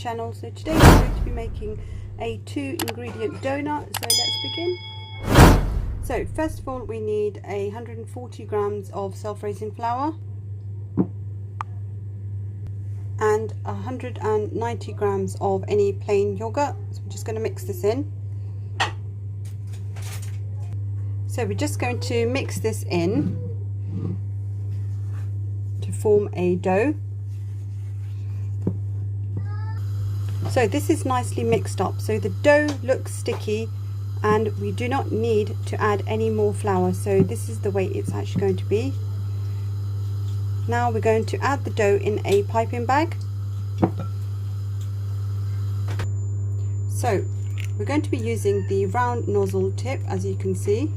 channel. So today we're going to be making a 2-ingredient donut, so let's begin. So first of all we need 140 grams of self-raising flour and 190 grams of any plain yogurt. So we're just going to mix this in. So we're just going to mix this in to form a dough. So this is nicely mixed up, so the dough looks sticky and we do not need to add any more flour, so this is the way it's actually going to be. Now we're going to add the dough in a piping bag. So we're going to be using the round nozzle tip, as you can see.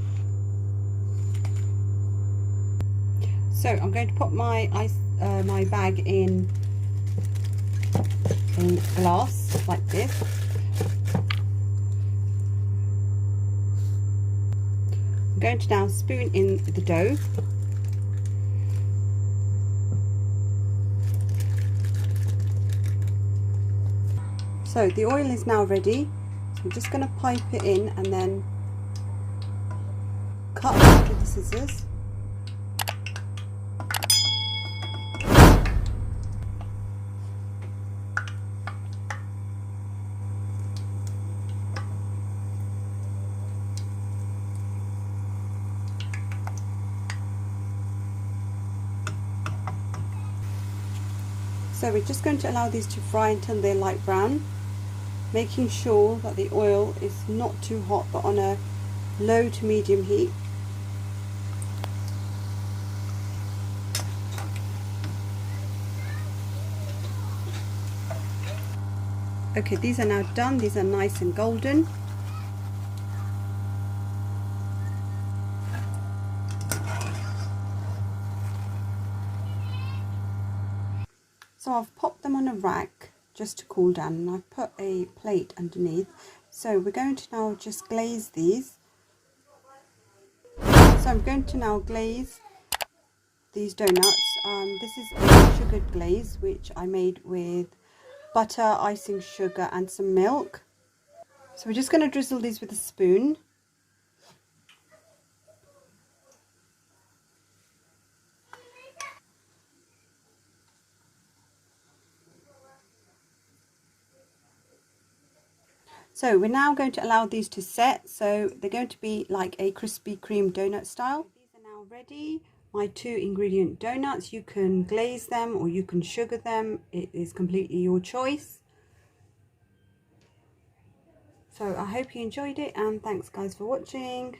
So I'm going to put my bag in glass like this. I'm going to now spoon in the dough. So the oil is now ready, so I'm just going to pipe it in and then cut it with the scissors. So we're just going to allow these to fry until they're light brown, making sure that the oil is not too hot but on a low to medium heat. Okay, these are now done, these are nice and golden. So I've popped them on a rack just to cool down, and I've put a plate underneath. So we're going to now just glaze these. So I'm going to now glaze these donuts. This is a sugared glaze which I made with butter, icing sugar and some milk. So we're just going to drizzle these with a spoon. So we're now going to allow these to set, so they're going to be like a Krispy Kreme donut style. These are now ready, my 2-ingredient donuts. You can glaze them or you can sugar them, it is completely your choice. So I hope you enjoyed it, and thanks guys for watching.